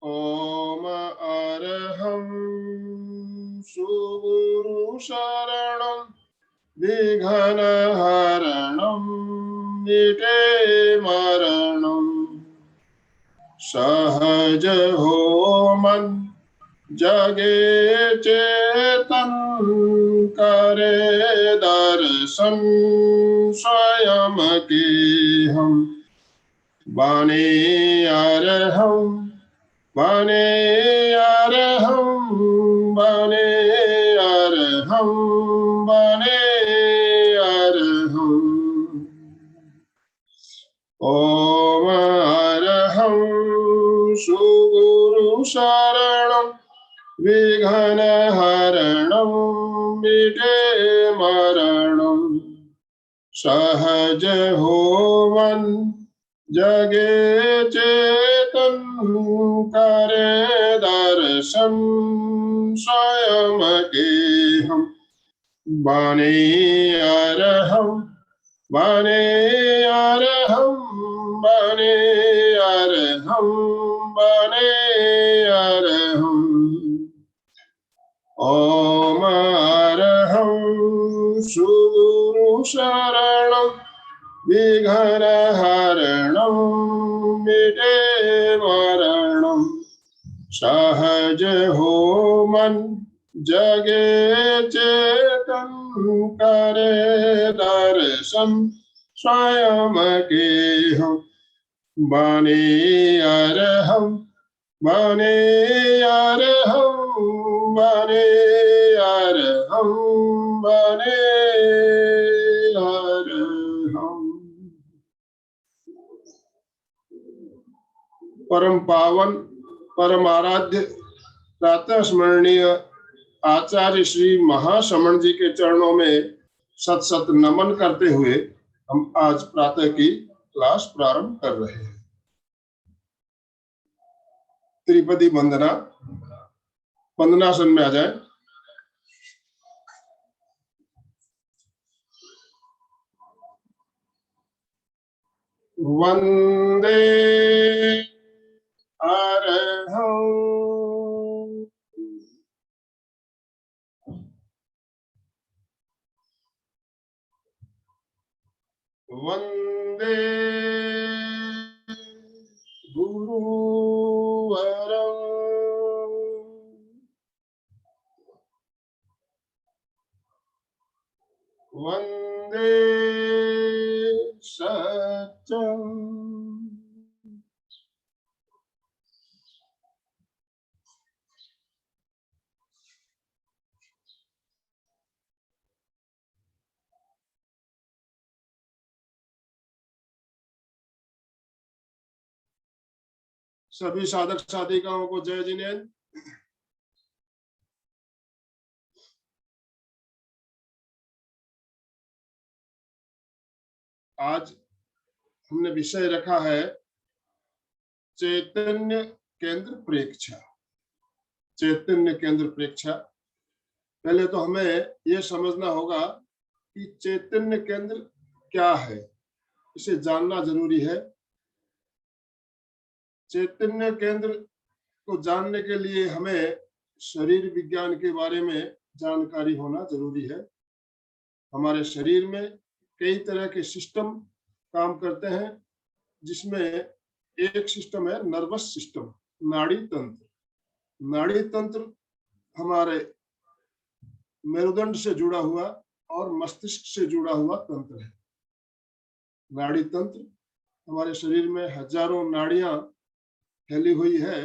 ओम अरहं सुगुरु शरणं विघ्नहरणं मिटे मरणं सहज हो मन जगे चेतन करे दर्शन स्वयं के हम बने अरहं बने अरहं बने अरहं बने अरहं ओम अरहं सुगुरु शरणं विघ्नहरणं मिटे मरणं सहज हो मन जगे चेतन करे दर्शन स्वयं के हम बने अरहं बने अरहं बने अरहं बने अरहं ओम अरहं सुगुरु शरणं विघ्नहरणं मिटे मरणं सहज हो मन जगे चेतन करे दर्शन स्वयं के हम बने अरहं बने अरहं बने अरहं बने अरहं। परम पावन परम आराध्य प्रातः स्मरणीय आचार्य श्री महाश्रमण जी के चरणों में सत सत नमन करते हुए हम आज प्रातः की क्लास प्रारंभ कर रहे हैं। त्रिपदी वंदना, वंदनासन में आ जाए। वंदे अरहं वंदे गुरुवरं वंदे सत्यं सभी साधक साधिकाओं को जय जिनेन्द्र। आज हमने विषय रखा है चैतन्य केंद्र प्रेक्षा। चैतन्य केंद्र प्रेक्षा। पहले तो हमें यह समझना होगा कि चैतन्य केंद्र क्या है, इसे जानना जरूरी है। चैतन्य केंद्र को जानने के लिए हमें शरीर विज्ञान के बारे में जानकारी होना जरूरी है। हमारे शरीर में कई तरह के सिस्टम काम करते हैं, जिसमें एक सिस्टम है नर्वस सिस्टम, नाड़ी तंत्र। नाड़ी तंत्र हमारे मेरुदंड से जुड़ा हुआ और मस्तिष्क से जुड़ा हुआ तंत्र है। नाड़ी तंत्र, हमारे शरीर में हजारों नाड़ियां फैली हुई है।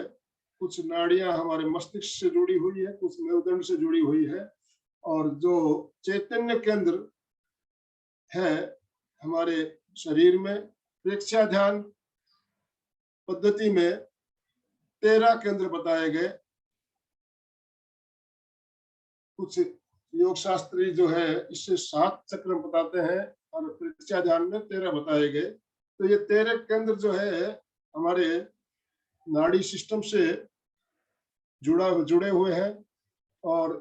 कुछ नाड़ियां हमारे मस्तिष्क से जुड़ी हुई है, कुछ मेरुदंड से जुड़ी हुई है। और जो चैतन्य केंद्र है हमारे शरीर में, प्रेक्षा ध्यान पद्धति में 13 केंद्र बताए गए। कुछ योग शास्त्री जो है इससे 7 चक्र बताते हैं और प्रेक्षा ध्यान में 13 बताए गए। तो ये 13 केंद्र जो है हमारे नाड़ी सिस्टम से जुड़े हुए हैं और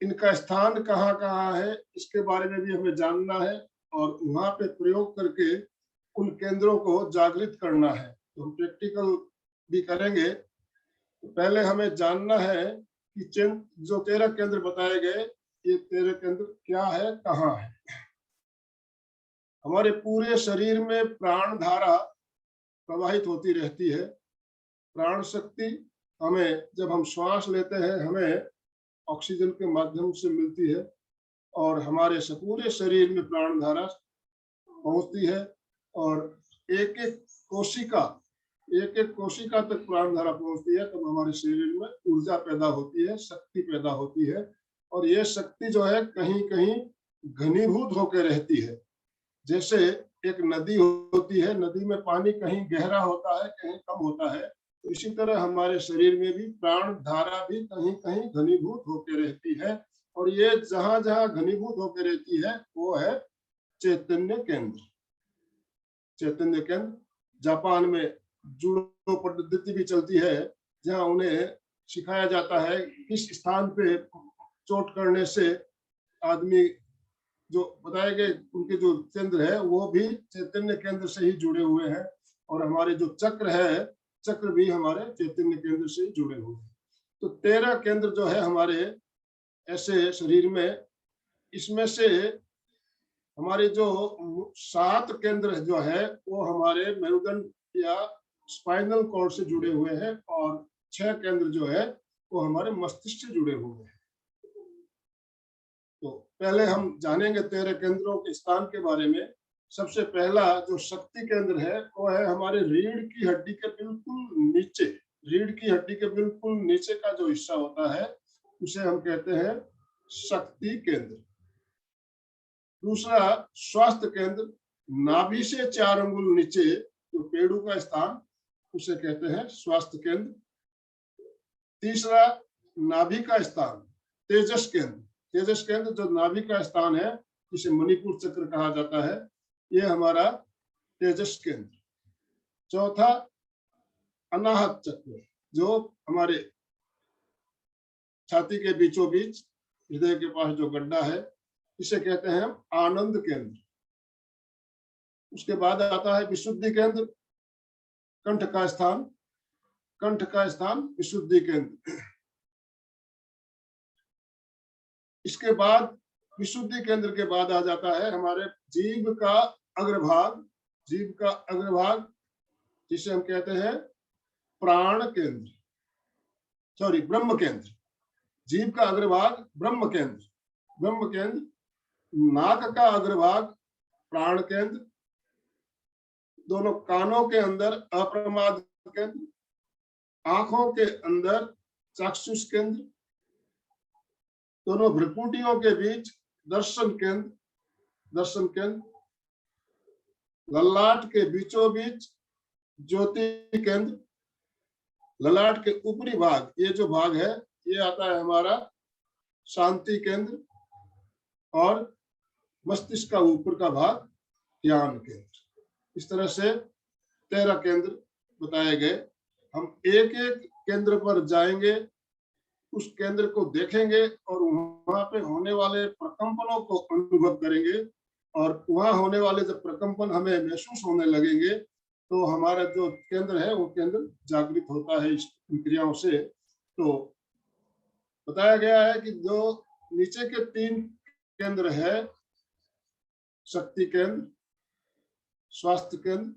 इनका स्थान कहाँ कहाँ है इसके बारे में भी हमें जानना है और वहां पे प्रयोग करके उन केंद्रों को जागृत करना है। तो हम प्रैक्टिकल भी करेंगे तो पहले हमें जानना है कि जो 13 केंद्र बताए गए, ये 13 केंद्र क्या है, कहाँ है। हमारे पूरे शरीर में प्राण धारा प्रवाहित होती रहती है। प्राण शक्ति हमें, जब हम श्वास लेते हैं, हमें ऑक्सीजन के माध्यम से मिलती है और हमारे पूरे शरीर में प्राण धारा पहुंचती है और एक एक कोशिका तक प्राण धारा पहुंचती है, तब तो हमारे शरीर में ऊर्जा पैदा होती है, शक्ति पैदा होती है। और ये शक्ति जो है कहीं कहीं घनीभूत होकर रहती है। जैसे एक नदी होती है, नदी में पानी कहीं गहरा होता है, कहीं कम होता है, तो इसी तरह हमारे शरीर में भी प्राण धारा भी कहीं कहीं घनीभूत होकर रहती है। और ये जहां जहां घनीभूत होकर रहती है वो है चैतन्य केंद्र। चैतन्य केंद्र, जापान में जूडो पद्धति भी चलती है, जहां उन्हें सिखाया जाता है किस स्थान पे चोट करने से आदमी, जो बताए गए उनके जो केंद्र है वो भी चैतन्य केंद्र से ही जुड़े हुए हैं। और हमारे जो चक्र है, चक्र भी हमारे चैतन्य केंद्र से जुड़े हुए हैं। तो 13 केंद्र जो है हमारे ऐसे शरीर में, इसमें से हमारे जो 7 केंद्र जो है वो हमारे मेरुदंड या स्पाइनल कॉर्ड से जुड़े हुए हैं और 6 केंद्र जो है वो हमारे मस्तिष्क से जुड़े हुए हैं। तो पहले हम जानेंगे 13 केंद्रों के स्थान के बारे में। सबसे पहला जो शक्ति केंद्र है वो है हमारे रीढ़ की हड्डी के बिल्कुल नीचे। रीढ़ की हड्डी के बिल्कुल नीचे का जो हिस्सा होता है उसे हम कहते हैं शक्ति केंद्र। दूसरा स्वास्थ्य केंद्र, नाभि से 4 अंगुल नीचे जो पेड़ू का स्थान, उसे कहते हैं स्वास्थ्य केंद्र। तीसरा नाभि का स्थान, तेजस केंद्र। तेजस केंद्र जो नाभि का स्थान है, जिसे मणिपुर चक्र कहा जाता है, ये हमारा तेजस केंद्र। चौथा अनाहत चक्र, जो हमारे छाती के बीचों बीच हृदय के पास जो गड्ढा है, इसे कहते हैं आनंद केंद्र। उसके बाद आता है विशुद्धि केंद्र, कंठ का स्थान। कंठ का स्थान विशुद्धि केंद्र। इसके बाद विशुद्धि केंद्र के बाद आ जाता है हमारे जीभ का अग्रभाग। जीभ का अग्रभाग जिसे हम कहते हैं प्राण केंद्र, सॉरी ब्रह्म केंद्र। जीभ का अग्रभाग ब्रह्म केंद्र। ब्रह्म केंद्र। नाक का अग्रभाग प्राण केंद्र। दोनों कानों के अंदर अप्रमाद केंद्र। आंखों के अंदर चाक्षुष केंद्र। दोनों भ्रुकुटियों के बीच दर्शन केंद्र। दर्शन केंद्र। ललाट के बीचों बीच ज्योति केंद्र। ललाट के ऊपरी भाग, ये जो भाग है, ये आता है हमारा शांति केंद्र। और मस्तिष्क का ऊपर का भाग ज्ञान केंद्र। इस तरह से 13 केंद्र बताए गए। हम एक एक केंद्र पर जाएंगे, उस केंद्र को देखेंगे और वहां पे होने वाले प्रकंपनों को अनुभव करेंगे। और वहां होने वाले जब प्रकंपन हमें महसूस होने लगेंगे तो हमारा जो केंद्र है वो केंद्र जागृत होता है इस क्रियाओं से। तो बताया गया है कि जो नीचे के 3 केंद्र है, शक्ति केंद्र, स्वास्थ्य केंद्र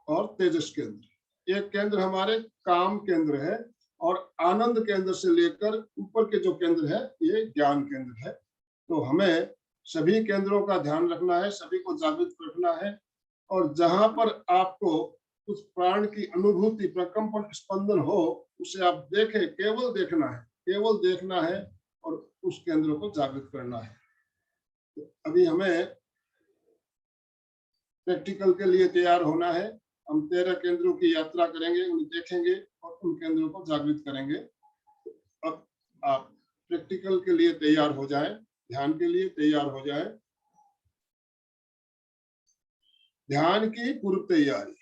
और तेजस केंद्र, एक केंद्र हमारे काम केंद्र है। और आनंद केंद्र से लेकर ऊपर के जो केंद्र है ये ज्ञान केंद्र है। तो हमें सभी केंद्रों का ध्यान रखना है, सभी को जागृत रखना है। और जहां पर आपको उस प्राण की अनुभूति, प्रकंपन, स्पंदन हो, उसे आप देखें, केवल देखना है, केवल देखना है और उस केंद्र को जागृत करना है। तो अभी हमें प्रैक्टिकल के लिए तैयार होना है। हम 13 केंद्रों की यात्रा करेंगे, उन्हें देखेंगे और उन केंद्रों को जागृत करेंगे। अब आप प्रैक्टिकल के लिए तैयार हो जाएं, ध्यान के लिए तैयार हो जाएं। ध्यान की पूर्व तैयारी।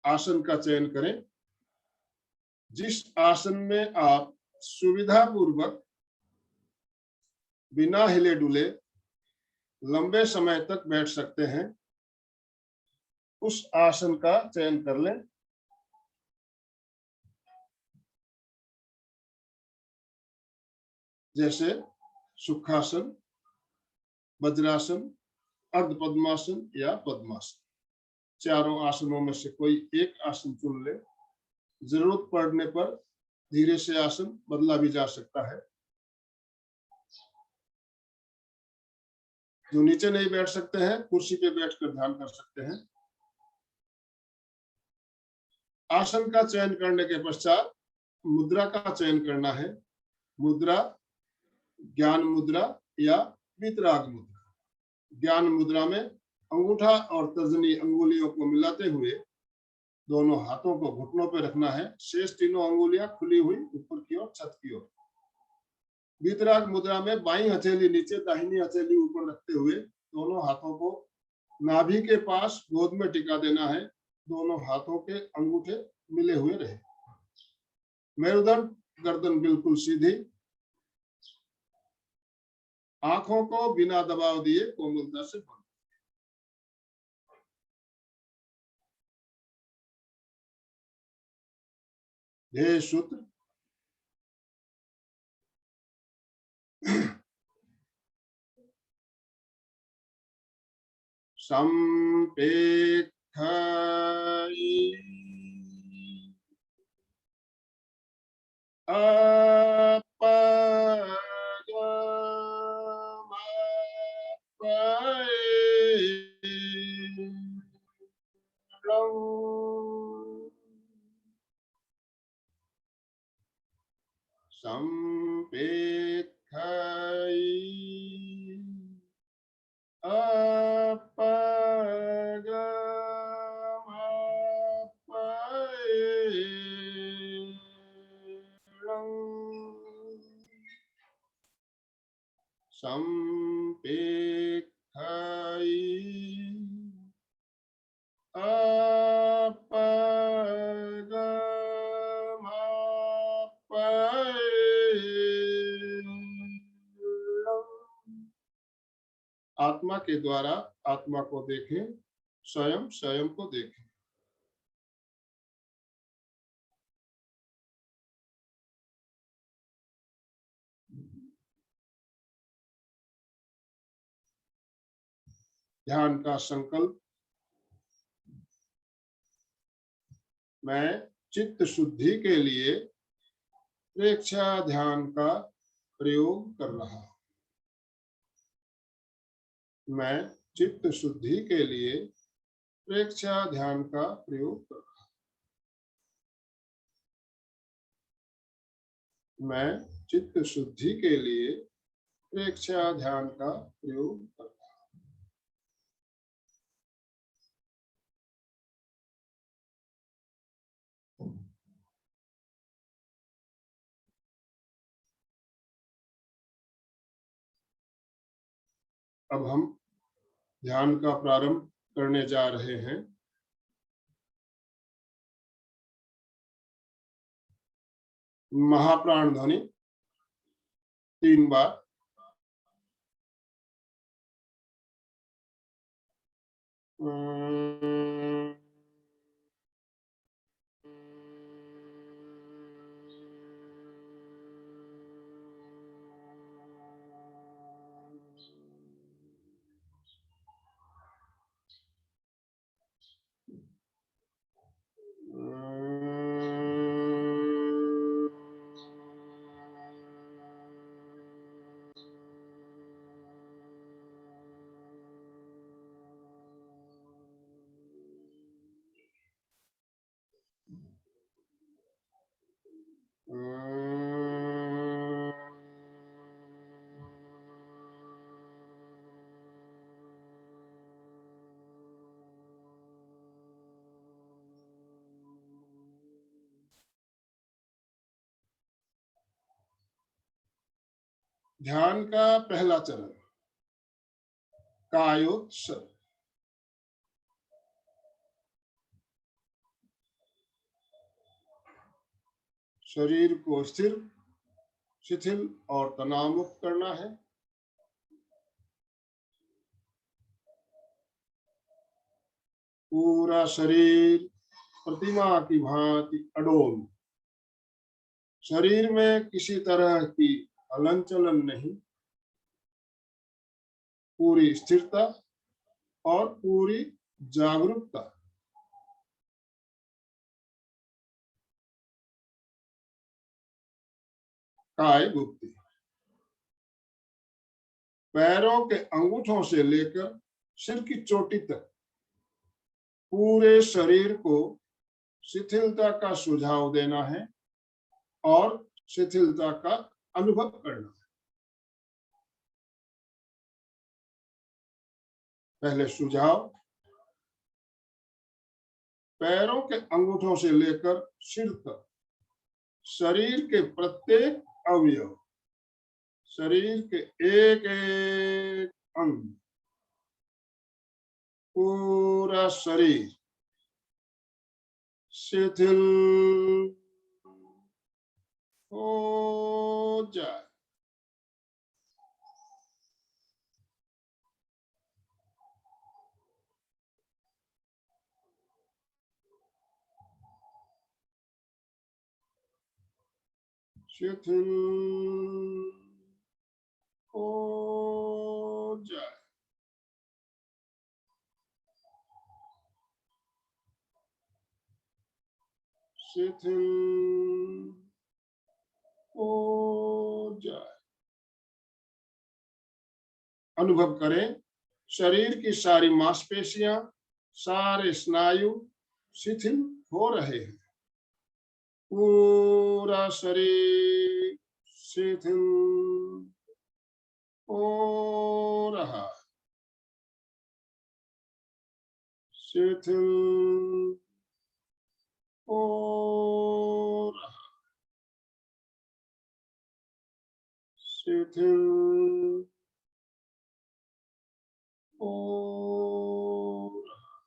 आसन का चयन करें। जिस आसन में आप सुविधा पूर्वक बिना हिले डुले लंबे समय तक बैठ सकते हैं, उस आसन का चयन कर लें। जैसे सुखासन, वज्रासन, अर्ध पद्मासन या पद्मासन। चारों आसनों में से कोई एक आसन चुन ले। जरूरत पड़ने पर धीरे से आसन बदला भी जा सकता है। जो नीचे नहीं बैठ सकते हैं, कुर्सी पे बैठकर ध्यान कर सकते हैं। आसन का चयन करने के पश्चात मुद्रा का चयन करना है। मुद्रा ज्ञान मुद्रा या वीतराग मुद्रा। ज्ञान मुद्रा में अंगूठा और तर्जनी अंगुलियों को मिलाते हुए दोनों हाथों को घुटनों पर रखना है। शेष तीनों अंगुलियां खुली हुई ऊपर की ओर, छत की ओर। वीतराग मुद्रा में बाईं हथेली नीचे, दाहिनी हथेली ऊपर रखते हुए दोनों हाथों को नाभि के पास गोद में टिका देना है। दोनों हाथों के अंगूठे मिले हुए रहे। मेरुदंड, गर्दन बिल्कुल सीधी। आंखों को बिना दबाव दिए कोमलता से बंद। ध्येय सूत्र। संपेक्षाई आत्मा के द्वारा आत्मा को देखें, स्वयं स्वयं को देखें। ध्यान का संकल्प। मैं चित्त शुद्धि के लिए प्रेक्षा ध्यान का प्रयोग कर रहा हूं। मैं चित्त शुद्धि के लिए प्रेक्षा ध्यान का प्रयोग कर रहा हूं। मैं चित्त शुद्धि के लिए प्रेक्षा ध्यान का प्रयोग कर रहा हूं। अब हम ध्यान का प्रारंभ करने जा रहे हैं। महाप्राण ध्वनि 3 बार। ध्यान का पहला चरण कायोत्सर्ग। शरीर को स्थिर, शिथिल और तनाव मुक्त करना है। पूरा शरीर प्रतिमा की भांति अडोल। शरीर में किसी तरह की हलन चलन नहीं, पूरी स्थिरता और पूरी जागरूकता। काय गुप्ती। पैरों के अंगूठों से लेकर सिर की चोटी तक पूरे शरीर को शिथिलता का सुझाव देना है और शिथिलता का अनुभव करना है। पहले सुझाव, पैरों के अंगूठों से लेकर सिर तक शरीर के प्रत्येक अवयव, शरीर के एक एक अंग, पूरा शरीर शिथिल हो जाए। शिथिल हो जाए। शिथिल हो जाए। अनुभव करें, शरीर की सारी मांसपेशियां, सारे स्नायु शिथिल हो रहे हैं। पूरा शरीर शिथिल हो रहा है। शिथिल हो रहा है। शिथिल हो रहा है।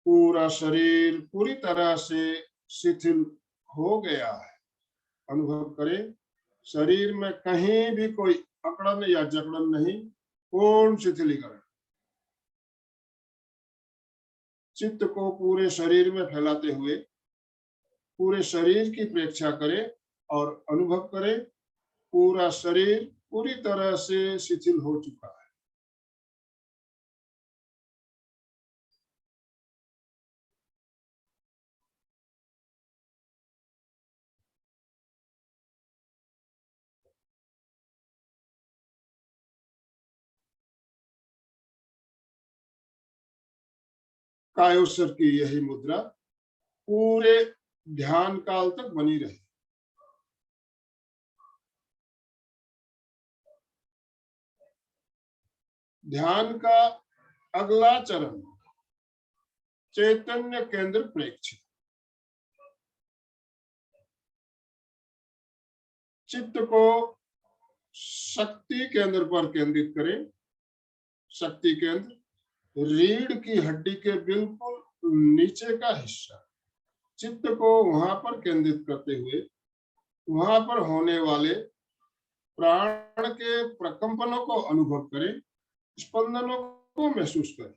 पूरा शरीर पूरी तरह से शिथिल हो गया है। अनुभव करें, शरीर में कहीं भी कोई अकड़न या जकड़न नहीं, पूर्ण शिथिलीकरण। चित्त को पूरे शरीर में फैलाते हुए पूरे शरीर की प्रेक्षा करें और अनुभव करें, पूरा शरीर पूरी तरह से शिथिल हो चुका है। कायोत्सर्ग की यही मुद्रा पूरे ध्यान काल तक बनी रहे। ध्यान का अगला चरण चैतन्य केंद्र प्रेक्षण। चित्त को शक्ति केंद्र पर केंद्रित करें। शक्ति केंद्र रीढ़ की हड्डी के बिल्कुल नीचे का हिस्सा। चित्त को वहां पर केंद्रित करते हुए वहां पर होने वाले प्राण के प्रकंपनों को अनुभव करें, स्पंदनों को महसूस करें।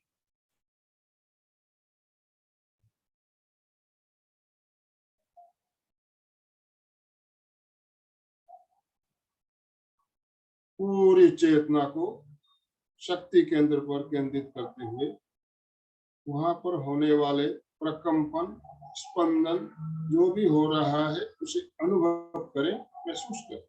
पूरी चेतना को शक्ति केंद्र पर केंद्रित करते हुए वहां पर होने वाले प्रकंपन, स्पंदन जो भी हो रहा है उसे अनुभव करें, महसूस करें।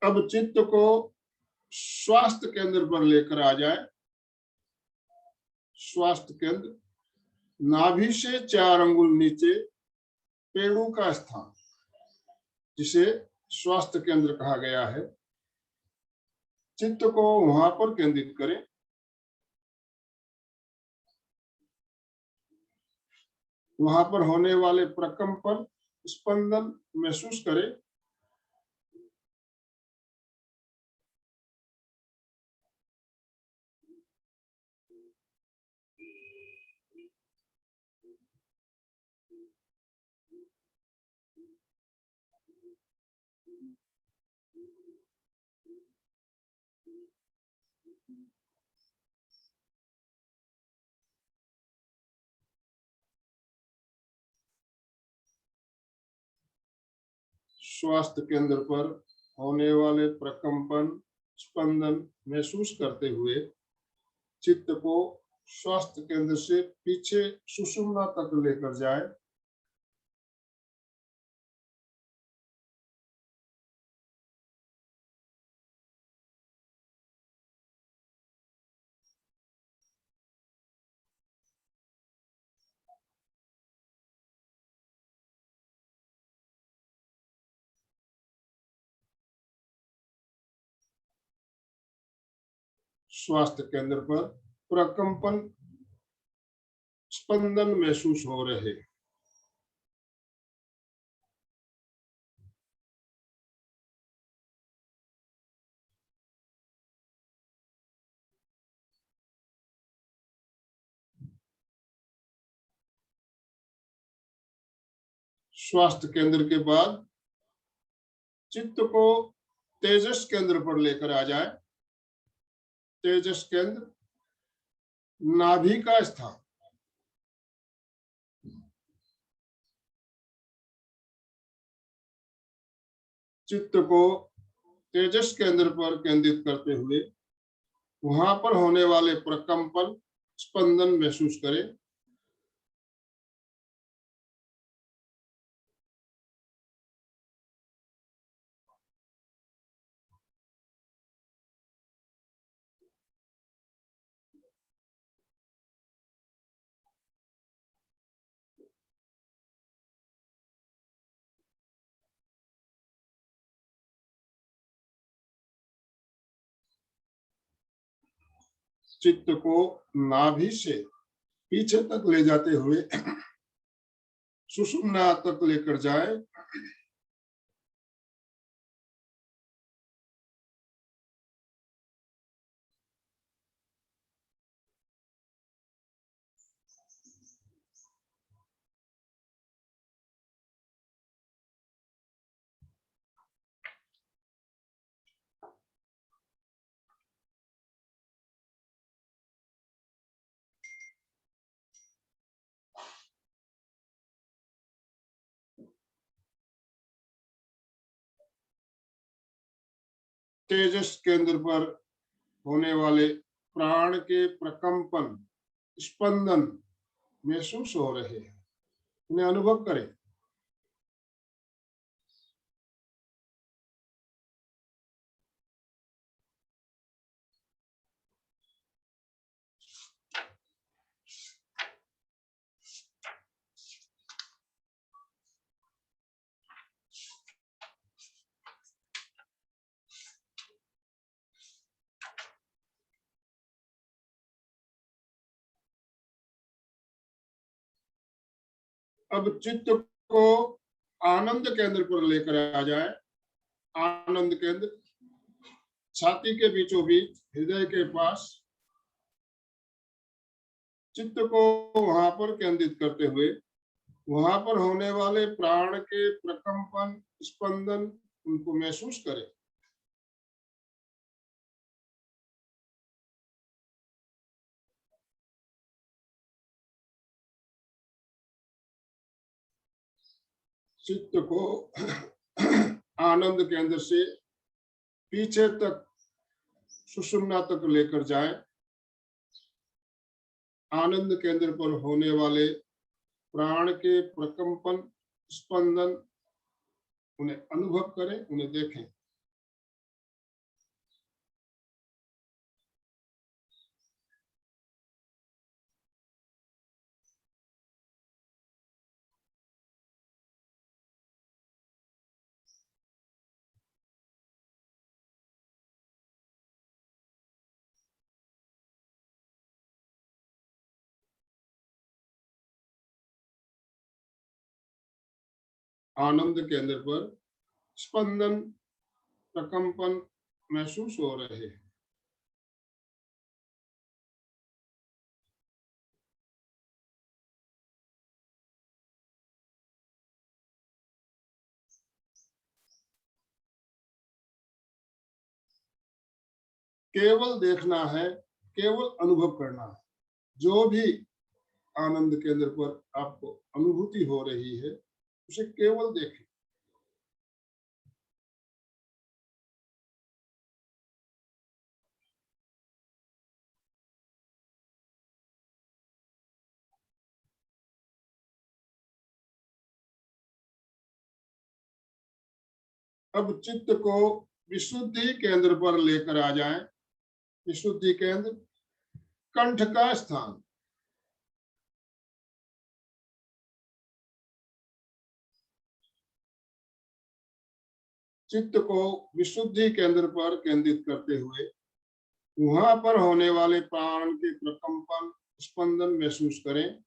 अब चित्त को स्वास्थ्य केंद्र पर लेकर आ जाए। स्वास्थ्य केंद्र नाभि से 4 अंगुल नीचे पेड़ों का स्थान, जिसे स्वास्थ्य केंद्र कहा गया है। चित्त को वहां पर केंद्रित करें। वहां पर होने वाले प्रकंपन, स्पंदन महसूस करें। स्वास्थ्य केंद्र पर होने वाले प्रकंपन, स्पंदन महसूस करते हुए चित्त को स्वास्थ्य केंद्र से पीछे सुषुम्ना तक लेकर जाए। स्वास्थ्य केंद्र पर प्रकंपन, स्पंदन महसूस हो रहे। स्वास्थ्य केंद्र के बाद चित्त को तेजस केंद्र पर लेकर आ जाए। तेजस केंद्र नाभि का स्थान, चित्त को तेजस केंद्र पर केंद्रित करते हुए वहां पर होने वाले प्रकंपन, स्पंदन महसूस करें। चित्त को नाभि से पीछे तक ले जाते हुए सुषुम्ना तक लेकर जाए। तेजस केंद्र पर होने वाले प्राण के प्रकंपन, स्पंदन महसूस हो रहे हैं, उन्हें अनुभव करें। अब चित्त को आनंद केंद्र पर लेकर आ जाए। आनंद केंद्र छाती के बीचों बीच, हृदय के पास। चित्त को वहां पर केंद्रित करते हुए वहां पर होने वाले प्राण के प्रकंपन, स्पंदन उनको महसूस करें। चित्त को आनंद केंद्र से पीछे तक सुषुम्ना तक लेकर जाए। आनंद केंद्र पर होने वाले प्राण के प्रकंपन, स्पंदन उन्हें अनुभव करें, उन्हें देखें। आनंद केंद्र पर स्पंदन, प्रकंपन महसूस हो रहे हैं। केवल देखना है, केवल अनुभव करना है। जो भी आनंद केंद्र पर आपको अनुभूति हो रही है उसे केवल देखें। अब चित्त को विशुद्धि केंद्र पर लेकर आ जाएं। विशुद्धि केंद्र कंठ का स्थान। चित्त को विशुद्धि केंद्र पर केंद्रित करते हुए वहां पर होने वाले प्राण के प्रकंपन, स्पंदन महसूस करें।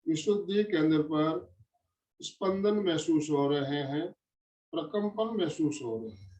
विशुद्धि केंद्र पर स्पंदन महसूस हो रहे हैं, प्रकंपन महसूस हो रहे हैं।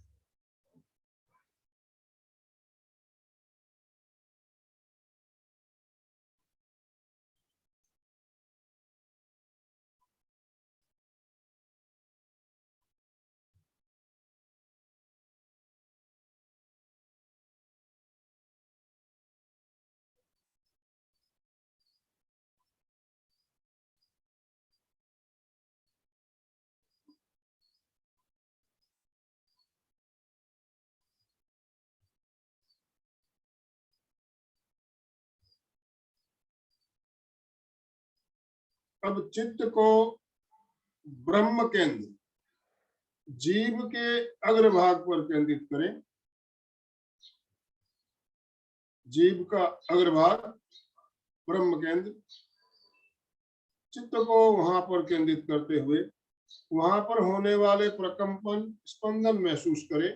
अब चित्त को ब्रह्म केंद्र, जीव के अग्रभाग पर केंद्रित करें। जीव का अग्रभाग ब्रह्म केंद्र, चित्त को वहां पर केंद्रित करते हुए वहां पर होने वाले प्रकंपन, स्पंदन महसूस करें।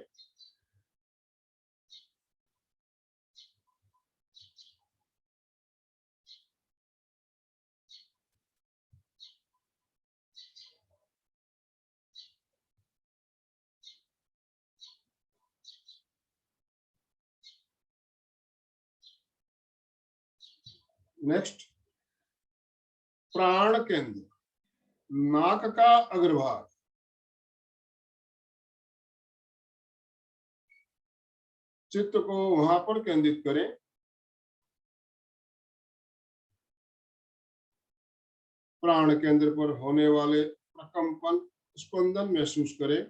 नेक्स्ट, प्राण केंद्र, नाक का अग्रभाग। चित्त को वहां पर केंद्रित करें। प्राण केंद्र पर होने वाले प्रकंपन, स्पंदन महसूस करें।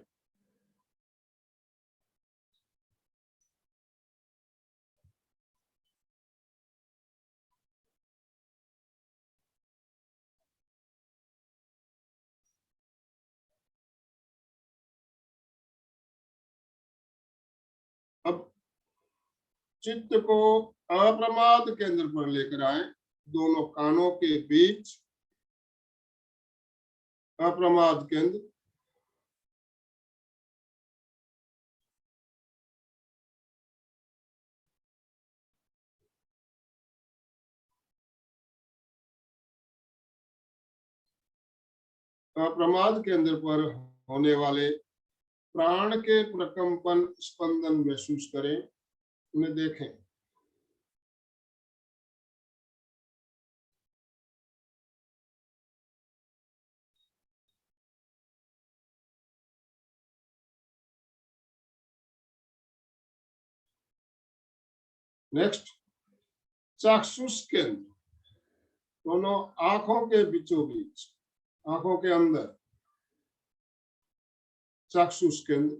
अब चित्त को अप्रमाद केंद्र पर लेकर आए, दोनों कानों के बीच अप्रमाद केंद्र। अप्रमाद केंद्र पर होने वाले प्राण के प्रकंपन, स्पंदन महसूस करें, उन्हें देखें। नेक्स्ट, चाक्षुष केंद्र, दोनों आंखों के बीचों बीच, आंखों के अंदर चाक्षुष केंद्र।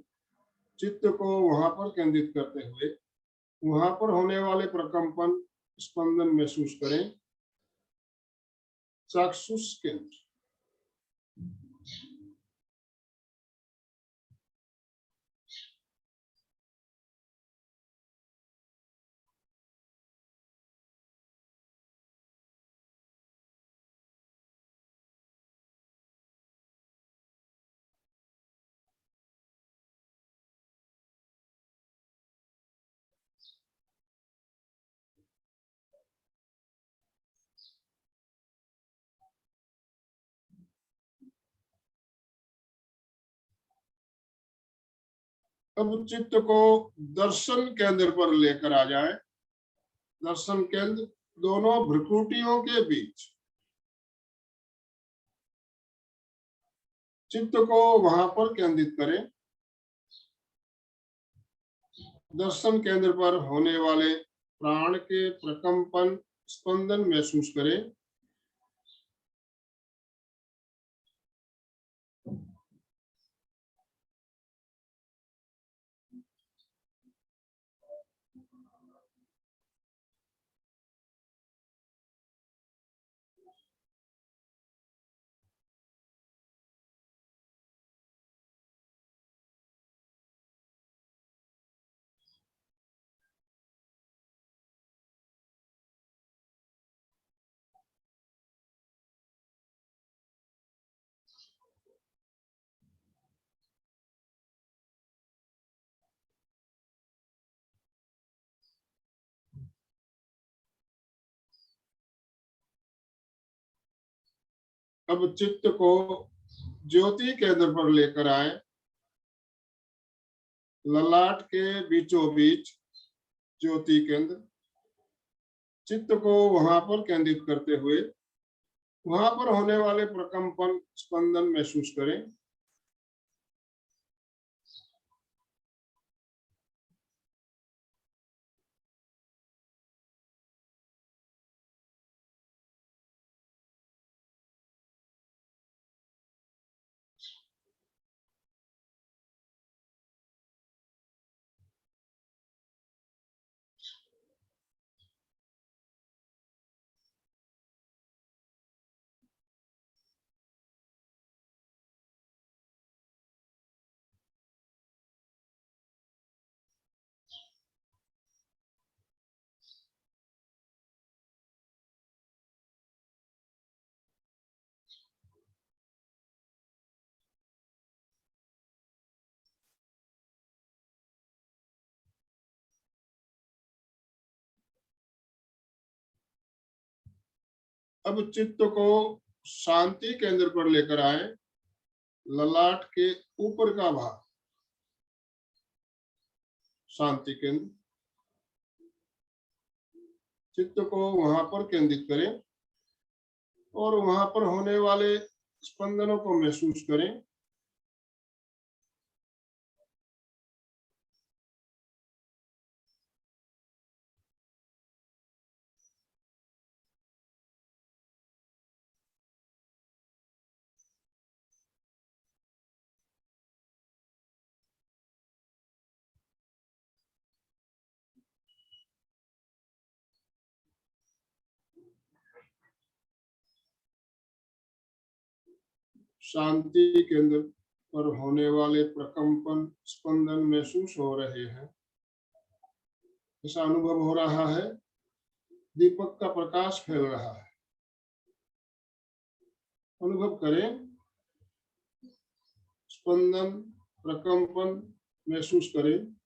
चित्त को वहां पर केंद्रित करते हुए वहां पर होने वाले प्रकंपन, स्पंदन महसूस करें। चाक्षुष केंद्र। अब चित्त को दर्शन केंद्र पर लेकर आ जाए। दर्शन केंद्र दोनों भ्रुकुटियों के बीच। चित्त को वहां पर केंद्रित करें। दर्शन केंद्र पर होने वाले प्राण के प्रकंपन स्पंदन महसूस करें। अब चित्त को ज्योति केंद्र पर लेकर आए। ललाट के बीचों बीच ज्योति केंद्र। चित्त को वहां पर केंद्रित करते हुए वहां पर होने वाले प्रकंपन स्पंदन महसूस करें। अब चित्त को शांति केंद्र पर लेकर आए। ललाट के ऊपर का भाग शांति केंद्र। चित्त को वहां पर केंद्रित करें और वहां पर होने वाले स्पंदनों को महसूस करें। शांति केंद्र पर होने वाले प्रकंपन स्पंदन महसूस हो रहे हैं। ऐसा अनुभव हो रहा है दीपक का प्रकाश फैल रहा है। अनुभव करें स्पंदन प्रकंपन महसूस करें।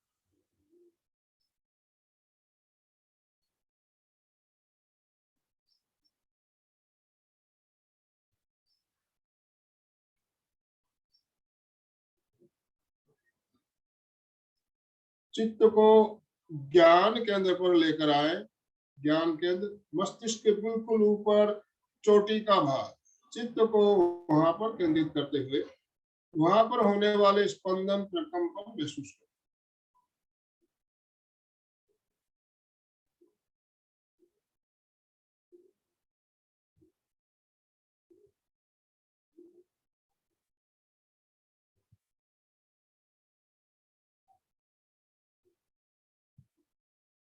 चित्त को ज्ञान केंद्र पर लेकर आए। ज्ञान केंद्र मस्तिष्क के बिल्कुल ऊपर चोटी का भाग। चित्त को वहां पर केंद्रित करते हुए वहां पर होने वाले स्पंदन प्रकंपन महसूस करें।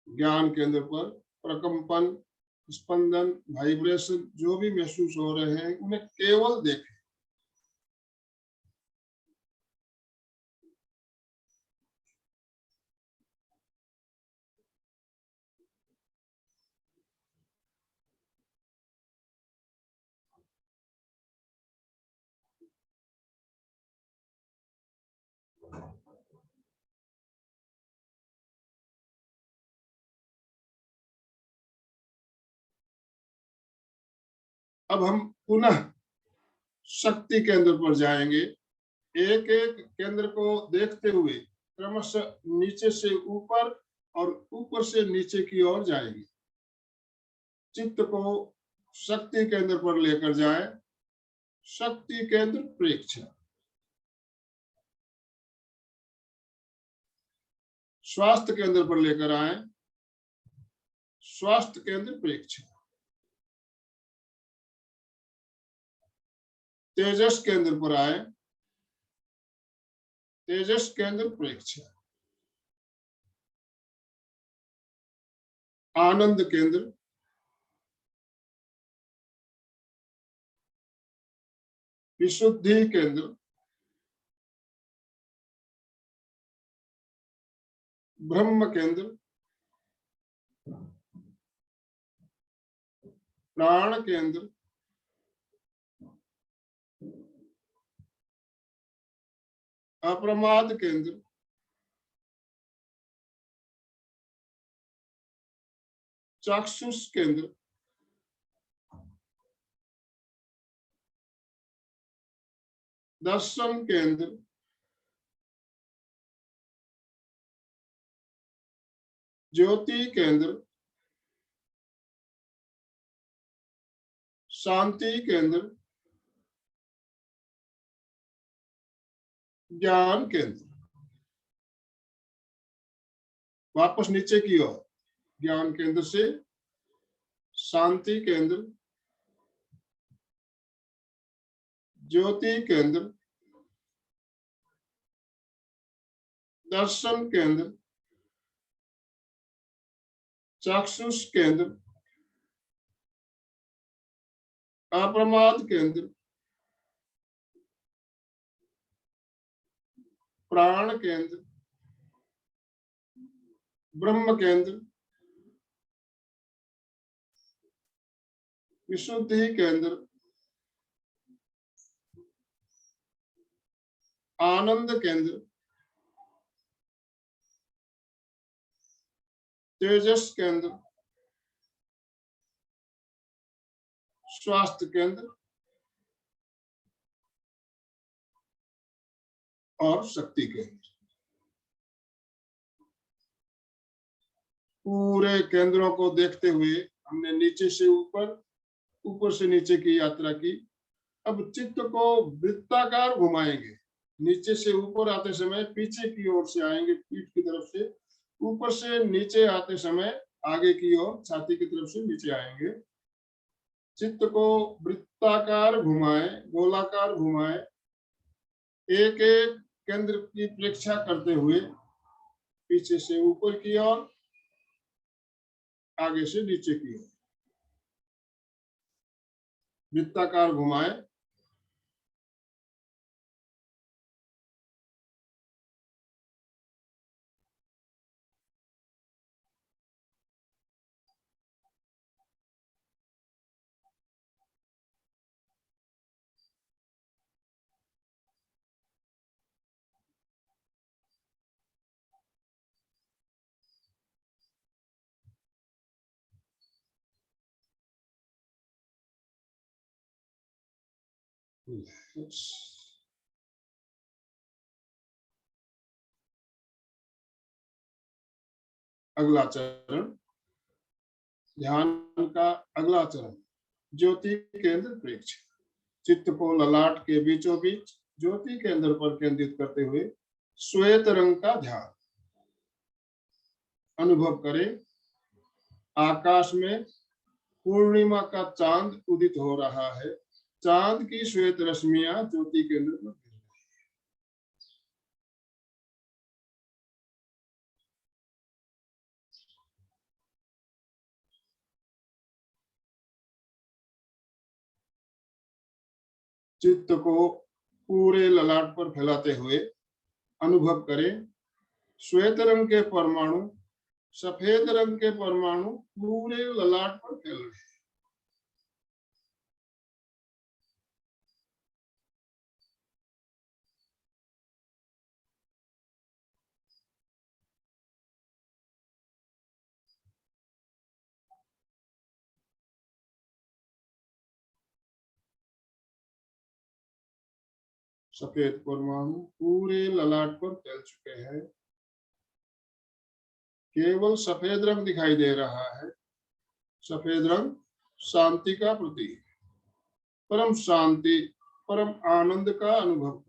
ज्ञान केंद्र पर प्रकंपन स्पंदन वाइब्रेशन जो भी महसूस हो रहे हैं उन्हें केवल देखें। अब हम पुनः शक्ति केंद्र पर जाएंगे। एक एक केंद्र को देखते हुए क्रमशः नीचे से ऊपर और ऊपर से नीचे की ओर जाएगी। चित्त को शक्ति केंद्र पर लेकर जाए, शक्ति केंद्र प्रेक्षण। स्वास्थ्य केंद्र पर लेकर आए, स्वास्थ्य केंद्र प्रेक्षण। तेजस केंद्र पर आए, तेजस केंद्र प्रेक्षण। आनंद केंद्र, विशुद्धि केंद्र, ब्रह्म केंद्र, प्राण केंद्र, अप्रमाद केंद्र, चाक्षुष केंद्र, दर्शन केंद्र, ज्योति केंद्र, शांति केंद्र, ज्ञान केंद्र। वापस नीचे की ओर, ज्ञान केंद्र से शांति केंद्र, ज्योति केंद्र, दर्शन केंद्र, चाक्षुष केंद्र, अप्रमाद केंद्र, प्राण केंद्र, ब्रह्म केंद्र, विशुद्धि केंद्र, आनंद केंद्र, तेजस केंद्र, स्वास्थ्य केंद्र और शक्ति केंद्र। पूरे केंद्रों को देखते हुए हमने नीचे से ऊपर, ऊपर से नीचे की यात्रा की। अब चित्त को वृत्ताकार घुमाएंगे। नीचे से ऊपर आते समय पीछे की ओर से आएंगे, पीठ की तरफ से। ऊपर से नीचे आते समय आगे की ओर, छाती की तरफ से नीचे आएंगे। चित्त को वृत्ताकार घुमाए, गोलाकार घुमाए, एक एक केंद्र की प्रेक्षा करते हुए पीछे से ऊपर की ओर, आगे से नीचे की ओर वृत्ताकार घुमाए। अगला चरण, ध्यान का अगला चरण, ज्योति केंद्र प्रेक्षण। चित्त को ललाट के बीचों बीच ज्योति केंद्र पर केंद्रित करते हुए श्वेत रंग का ध्यान। अनुभव करें, आकाश में पूर्णिमा का चांद उदित हो रहा है। चांद की श्वेत रश्मियां ज्योति केंद्र पर गिर रही हैं। चित्त को पूरे ललाट पर फैलाते हुए अनुभव करें, श्वेत रंग के परमाणु सफेद रंग के परमाणु पूरे ललाट पर फैल रहे हैं। सफेद परमाणु पूरे ललाट पर फैल चुके हैं। केवल सफेद रंग दिखाई दे रहा है। सफेद रंग शांति का प्रतीक, परम शांति, परम आनंद का अनुभव कर।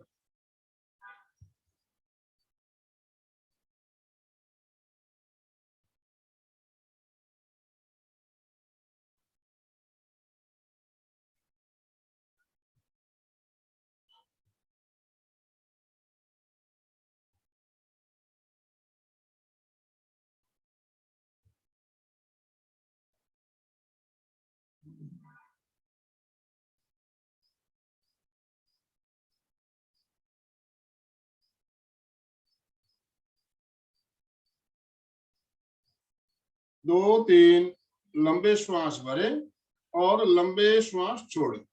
दो तीन लंबे श्वास भरें और लंबे श्वास छोड़ें।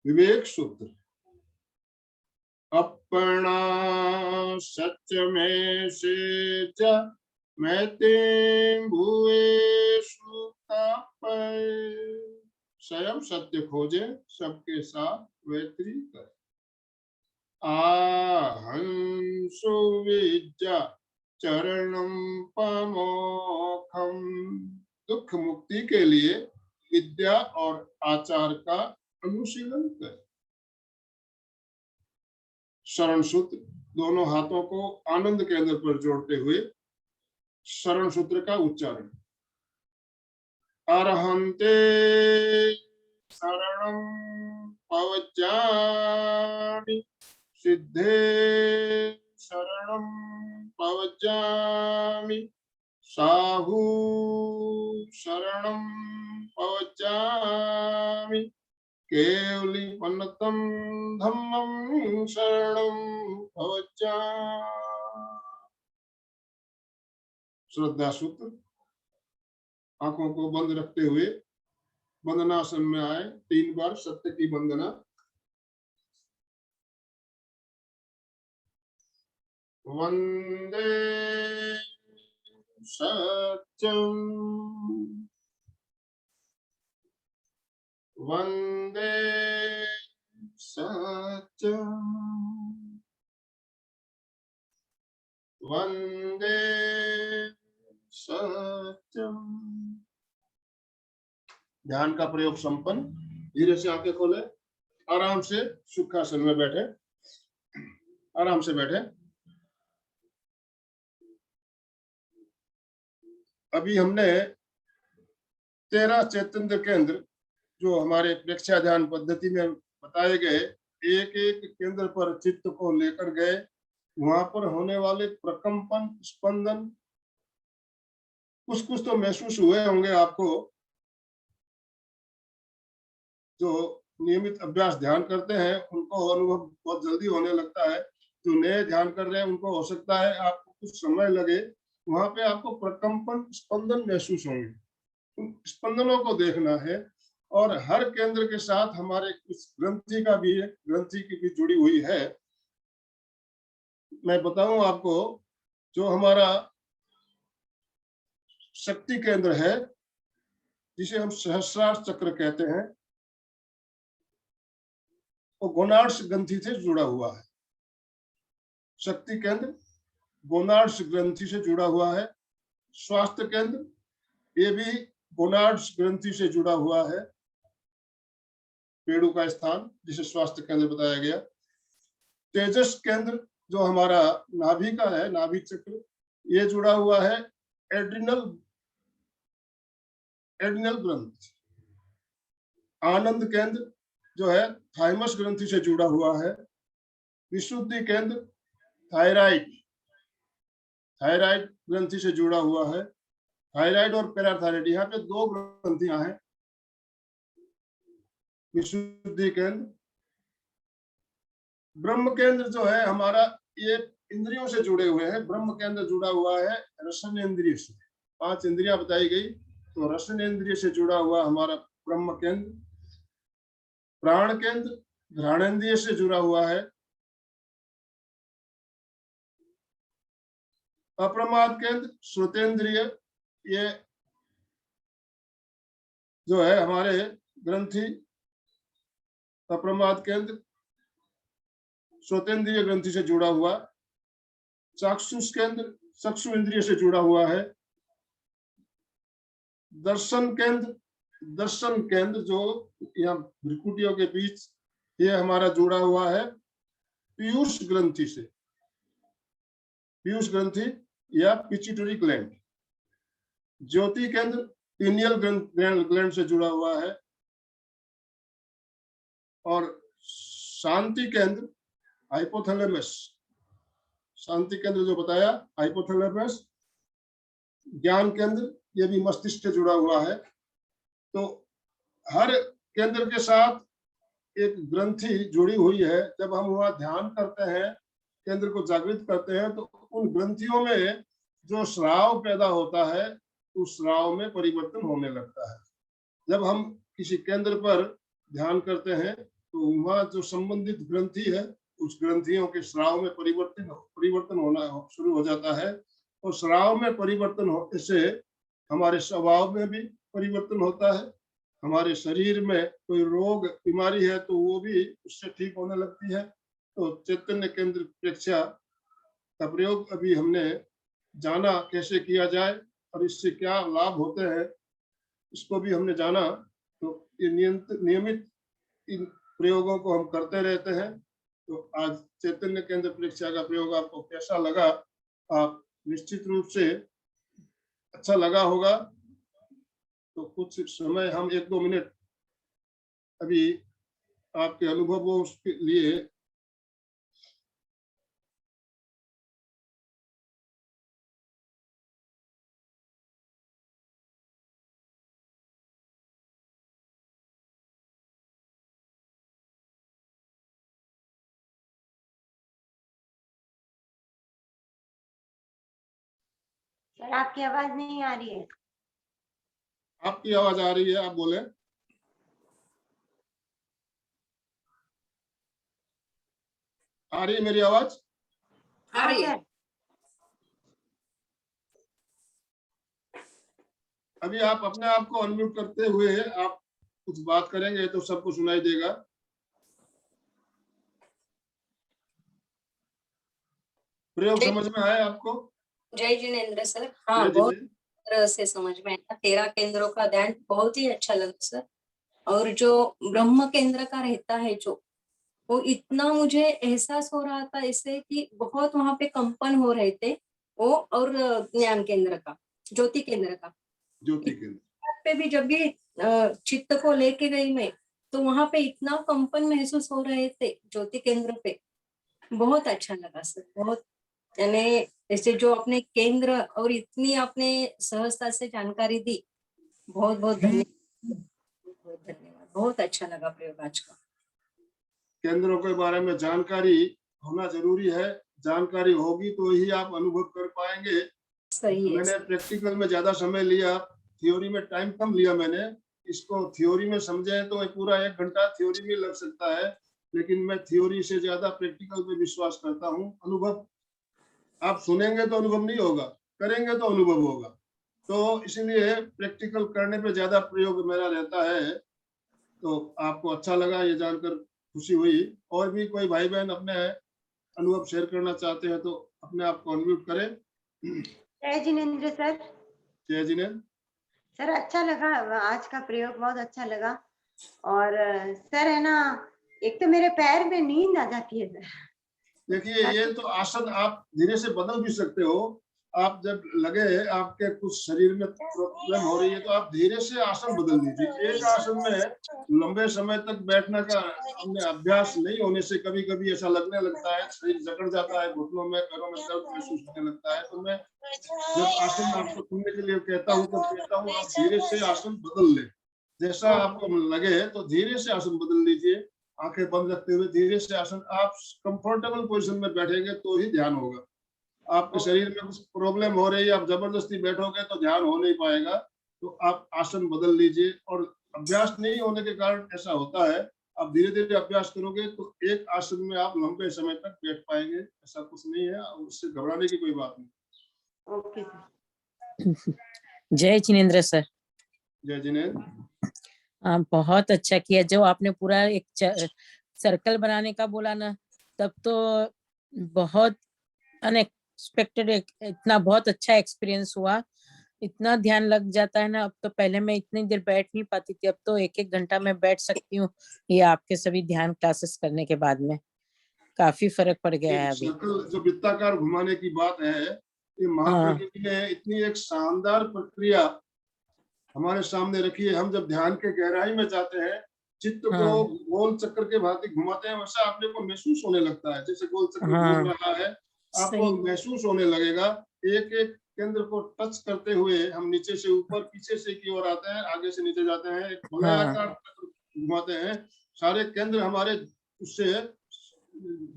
विवेक सूत्र। अपना सच में से च मैते भूएषु तापय। स्वयं सत्य खोजे, सबके साथ मैत्री कर। आहंसु विद्या चरणम पमोखम। दुख मुक्ति के लिए विद्या और आचार का अनुशीलन कर। शरण सूत्र। दोनों हाथों को आनंद केंद्र पर जोड़ते हुए शरण सूत्र का उच्चारण। अरहंते शरणं पवज्जामि, सिद्धे शरणं पवज्जामि, साहू शरणं पवज्जामि, केवलीपन्नतं धम्मं शरणं पवज्जामि। श्रद्धा सूत्र। आंखों को बंद रखते हुए वंदनासन में आए। 3 बार सत्य की वंदना। वंदे सत्यम, वंदे सत्यम, वंदे सत्यम। ध्यान का प्रयोग संपन्न। धीरे से आंखें खोले, आराम से सुखासन में बैठे, आराम से बैठे। अभी हमने 13 चैतन्य केंद्र जो हमारे प्रेक्षा ध्यान पद्धति में बताए गए, एक एक केंद्र पर चित्त को लेकर गए। वहां पर होने वाले प्रकंपन, स्पंदन कुछ कुछ तो महसूस हुए होंगे आपको। जो नियमित अभ्यास ध्यान करते हैं उनको अनुभव बहुत जल्दी होने लगता है। जो नए ध्यान कर रहे हैं उनको हो सकता है आपको कुछ समय लगे। वहां पे आपको प्रकंपन, स्पंदन महसूस होंगे। उन स्पंदनों को देखना है। और हर केंद्र के साथ हमारे कुछ ग्रंथि का भी, ग्रंथि की भी जुड़ी हुई है। मैं बताऊं आपको, जो हमारा शक्ति केंद्र है जिसे हम सहस्रार चक्र कहते हैं, वो गोनाड्स ग्रंथि से जुड़ा हुआ है। शक्ति केंद्र गोनाड्स ग्रंथि से जुड़ा हुआ है। स्वास्थ्य केंद्र ये भी गोनाड्स ग्रंथि से जुड़ा हुआ है। पेड़ू का स्थान जिसे स्वास्थ्य केंद्र बताया गया। तेजस केंद्र जो हमारा नाभि का है, नाभि चक्र, ये जुड़ा हुआ है एड्रिनल ग्रंथि। आनंद केंद्र जो है थाइमस ग्रंथि से जुड़ा हुआ है। विशुद्धि केंद्र थायराइड ग्रंथि से जुड़ा हुआ है। थायराइड और पैराथायराइड, यहाँ पे 2 ग्रंथियां हैं। विशुद्धि केंद्र। ब्रह्म केंद्र जो है हमारा, ये इंद्रियों से जुड़े हुए हैं। ब्रह्म केंद्र जुड़ा हुआ है रसन इंद्रिय से, 5 इंद्रियां बताई गई। तो रसन इंद्रिय से जुड़ा हुआ हमारा ब्रह्म केंद्र, प्राण केंद्र घ्राणेन्द्रिय से जुड़ा हुआ है, अप्रमाद केंद्र श्रोतेंद्रिय, ये जो है हमारे ग्रंथि, अप्रमाद केंद्र श्रोतेंद्रिय ग्रंथि से जुड़ा हुआ, चाक्षुष केंद्र चक्षु इंद्रिय से जुड़ा हुआ है, दर्शन केंद्र जो यहाँ भ्रिकुटियों के बीच ये हमारा जुड़ा हुआ है पीयूष ग्रंथि से, पीयूष ग्रंथि या पिट्यूटरी ग्लैंड। ज्योति केंद्र पीनियल ग्लैंड से जुड़ा हुआ है, और शांति केंद्र हाइपोथैलेमस, शांति केंद्र जो बताया हाइपोथैलेमस। ज्ञान केंद्र ये भी मस्तिष्क से जुड़ा हुआ है। तो हर केंद्र के साथ एक ग्रंथि जुड़ी हुई है। जब हम वहाँ ध्यान करते हैं, केंद्र को जागृत करते हैं, तो उन ग्रंथियों में जो श्राव पैदा होता है उस श्राव में परिवर्तन होने लगता है। जब हम किसी केंद्र पर ध्यान करते हैं तो वहाँ जो संबंधित ग्रंथि है उस ग्रंथियों के श्राव में परिवर्तन होना शुरू हो जाता है, और श्राव में परिवर्तन होने से हमारे स्वभाव में भी परिवर्तन होता है। हमारे शरीर में कोई रोग बीमारी है तो वो भी उससे ठीक होने लगती है। तो चैतन्य केंद्र प्रेक्षा का प्रयोग अभी हमने जाना कैसे किया जाए और इससे क्या लाभ होते हैं, इसको भी हमने जाना। तो ये नियमित इन प्रयोगों को हम करते रहते हैं। तो आज चैतन्य केंद्र परीक्षा का प्रयोग आपको कैसा लगा? आप निश्चित रूप से अच्छा लगा होगा। तो कुछ समय हम 1-2 मिनट अभी आपके अनुभवों के लिए सर आपकी आवाज नहीं आ रही है। आपकी आवाज आ रही है, आप बोले। आ रही है मेरी आवाज? आ रही है। अभी आप अपने आप को अनम्यूट करते हुए आप कुछ बात करेंगे तो सबको सुनाई देगा। प्रयोग समझ में आया आपको? जय जिनेन्द्र सर। हाँ, बहुत तरह से समझ में आया। 13 केंद्रों का ध्यान बहुत ही अच्छा लगा सर। और जो ब्रह्म केंद्र का रहता है जो, वो इतना मुझे एहसास हो रहा था इससे कि बहुत वहां पे कंपन हो रहे थे वो। और ज्ञान केंद्र का, ज्योति केंद्र का, ज्योति केंद्र पे भी जब भी चित्त को लेके गई मैं, तो वहां पे इतना कंपन महसूस हो रहे थे ज्योति केंद्र पे। बहुत अच्छा लगा सर, बहुत। यानी ऐसे जो अपने केंद्र और इतनी आपने सहजता से जानकारी दी, बहुत बहुत धन्यवाद, बहुत धन्यवाद। बहुत अच्छा लगा प्रयोग आज का। केंद्रों के बारे में जानकारी होना जरूरी है। जानकारी होगी तो ही आप अनुभव कर पाएंगे। सही है। मैंने प्रैक्टिकल में ज्यादा समय लिया, थ्योरी में टाइम कम लिया। मैंने इसको थ्योरी में समझे तो पूरा 1 घंटा थ्योरी में लग सकता है, लेकिन मैं थ्योरी से ज्यादा प्रैक्टिकल पे विश्वास करता हूँ। अनुभव आप सुनेंगे तो अनुभव नहीं होगा, करेंगे तो अनुभव होगा। तो इसलिए प्रैक्टिकल करने पे ज्यादा प्रयोग मेरा रहता है। तो आपको अच्छा लगा ये जानकर खुशी हुई। और भी कोई भाई बहन अपने अनुभव शेयर करना चाहते हैं तो अपने आप को अनम्यूट करें। जय जिनेन्द्र सर। जय जिनेन्द्र सर, अच्छा लगा आज का प्रयोग, बहुत अच्छा लगा। और सर है ना, एक तो मेरे पैर में नींद आ जाती है सर। देखिए, ये तो आसन आप धीरे से बदल भी सकते हो। आप जब लगे आपके कुछ शरीर में प्रॉब्लम हो रही है तो आप धीरे से आसन बदल दीजिए। एक आसन में लंबे समय तक बैठने का हमने अभ्यास नहीं होने से कभी कभी ऐसा लगने लगता है, शरीर जकड़ जाता है, घुटनों में पैरों में दर्द महसूस होने लगता है। तो मैं जब आसन आपको सुनने के लिए कहता हूँ तो कहता हूँ आप धीरे से आसन बदल ले। जैसा आपको लगे तो धीरे से आसन बदल लीजिए, आंखें बंद रखते हुए धीरे से आसन। आप कंफर्टेबल पोजीशन में बैठेंगे तो ही ध्यान होगा। आपके शरीर में कुछ प्रॉब्लम हो रही है, आप जबरदस्ती बैठोगे तो ध्यान हो नहीं पाएगा, तो आप आसन बदल लीजिए। और अभ्यास नहीं होने के कारण ऐसा होता है, आप धीरे धीरे अभ्यास करोगे तो एक आसन में आप लंबे समय तक बैठ पाएंगे। ऐसा कुछ नहीं है, उससे घबराने की कोई बात नहीं। Okay sir. जय जिनेंद्र सर। जय जिनेंद्र। बहुत अच्छा किया, जो आपने पूरा एक सर्कल बनाने का बोला ना, तब तो बहुत अनएक्सपेक्टेड इतना बहुत अच्छा एक्सपीरियंस हुआ। इतना ध्यान लग जाता है ना, अब तो पहले मैं इतनी देर बैठ नहीं पाती थी, अब तो एक एक घंटा मैं बैठ सकती हूँ ये आपके सभी ध्यान क्लासेस करने के बाद में। काफी फर्क पड़ गया है अभी। सर्कल जो वृत्ताकार घुमाने की बात है, ये महाप्रकृति ने इतनी एक शानदार प्रक्रिया हमारे सामने रखी है। हम जब ध्यान के गहराई में जाते हैं, चित्त को गोल चक्र के भांति घुमाते हैं, वैसा अपने को महसूस होने लगता है, जैसे गोल चक्र घूम रहा है, आपको महसूस होने लगेगा। एक एक केंद्र को टच करते हुए हम नीचे से ऊपर, पीछे से की ओर आते हैं, आगे से नीचे जाते हैं, एक वलयाकार घुमाते हैं, सारे केंद्र हमारे उससे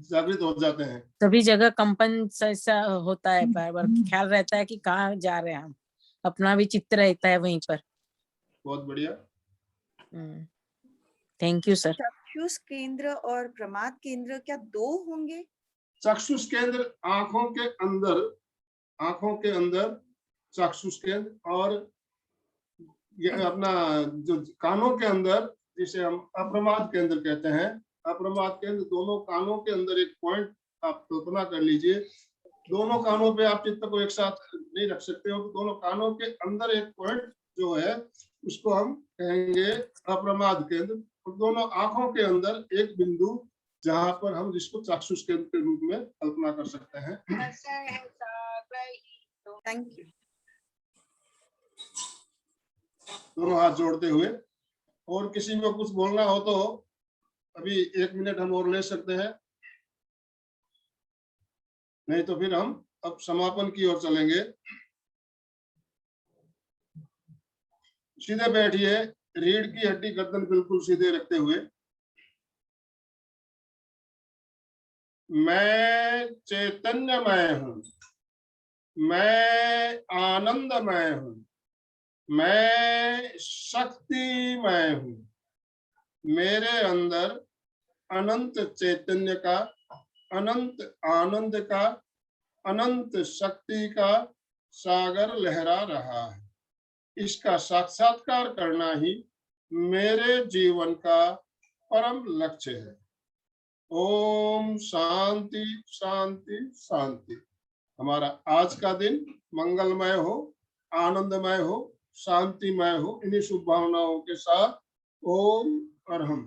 जागृत हो जाते हैं। सभी जगह कंपन सा होता है, बार बार ख्याल रहता है कि कहाँ जा रहे हैं हम, अपना भी चित्त रहता है वहीं पर। बहुत बढ़िया, थैंक यू सर। चक्षुष केंद्र और प्रमाद केंद्र क्या दो होंगे? चक्षुष केंद्र आंखों के अंदर चक्षुष केंद्र, और ये अपना जो कानों के अंदर, जिसे हम अप्रमाद केंद्र कहते हैं, अप्रमाद केंद्र दोनों कानों के अंदर एक पॉइंट आप कल्पना कर लीजिए। दोनों कानों पे आप चित्त को एक साथ नहीं रख सकते हो, दोनों कानों के अंदर एक पॉइंट जो है उसको हम कहेंगे अप्रमाद केंद्र, और दोनों आंखों के अंदर एक बिंदु जहां पर हम जिसको चाक्षुष केंद्र के रूप में कल्पना कर सकते हैं। Thank you. दोनों हाथ जोड़ते हुए, और किसी को कुछ बोलना हो तो अभी 1 मिनट हम और ले सकते हैं, नहीं तो फिर हम अब समापन की ओर चलेंगे। सीधे बैठिए, रीढ़ की हड्डी गर्दन बिल्कुल सीधे रखते हुए। मैं चैतन्यमय हूँ, मैं आनंदमय हूँ, मैं शक्तिमय हूँ, मेरे अंदर अनंत चैतन्य का, अनंत आनंद का, अनंत शक्ति का सागर लहरा रहा है। इसका साक्षात्कार करना ही मेरे जीवन का परम लक्ष्य है। ओम शांति शांति शांति। हमारा आज का दिन मंगलमय हो, आनंदमय हो, शांतिमय हो। इन्हीं शुभ भावनाओं के साथ ओम अरहम।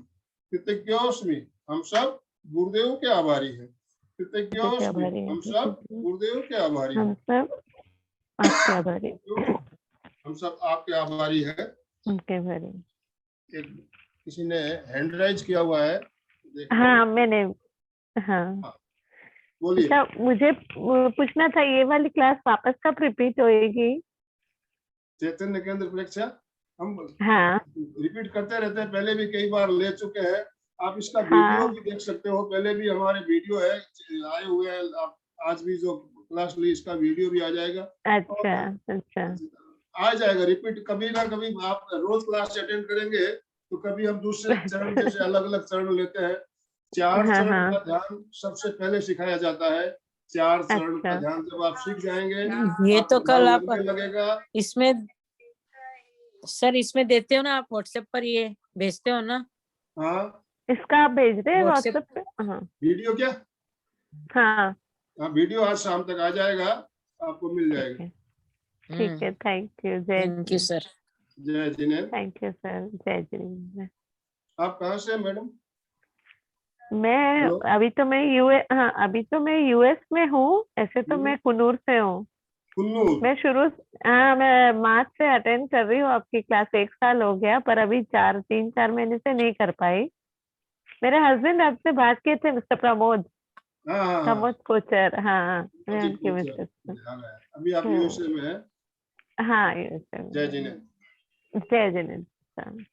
कृतज्ञोस्मि, हम सब गुरुदेव के आभारी हैं। कृतज्ञोस्मि, हम सब गुरुदेव के आभारी हैं। हम सब आपके आभारी हैं। किसी ने हैंड राइज किया हुआ है। हाँ मैंने, हाँ बोलिए। अच्छा, मुझे पूछना था, ये वाली क्लास वापस कब रिपीट होएगी? चैतन्य केंद्र परीक्षा हम रिपीट करते रहते हैं, पहले भी कई बार ले चुके हैं। आप इसका वीडियो भी देख सकते हो, पहले भी हमारे वीडियो है आए हुए हैं। आप आज भी जो क्लास ली इसका वीडियो भी आ जाएगा। अच्छा अच्छा, आ जाएगा रिपीट। कभी ना कभी आप रोज क्लास अटेंड करेंगे तो कभी हम दूसरे चरण, जैसे अलग अलग चरण लेते हैं। 4 चरण का ध्यान सबसे पहले सिखाया जाता है। 4 चरण का ध्यान जब आप सीख जाएंगे, ये तो कल आप लगेगा। इसमें सर इसमें देते हो ना आप, व्हाट्सएप पर ये भेजते हो ना? हाँ, इसका आप भेज रहे हैं व्हाट्सएप पे? हाँ वीडियो क्या? हाँ वीडियो आज शाम तक आ जाएगा, आपको मिल जाएगा। ठीक है, thank you. Thank you sir. जय जिनेंद्र। Thank you sir. जय जिनेंद्र। आप कहाँ से मैडम? मैं अभी तो मैं यूएस में हूँ। ऐसे तो मैं कुन्नूर से हूँ। मैं मैं मार्च से अटेंड कर रही हूँ आपकी क्लास। 1 साल हो गया, पर अभी 3-4 महीने से नहीं कर पाई। मेरे हस्बैंड आपसे बात किए थे, मिस्टर प्रमोद कोचर। हाँ, मैं उनके मिस्टर। अभी आप यूएसए में हैं? हाँ, यूएसए में। जय जिनेंद्र। जय जिनेंद्र।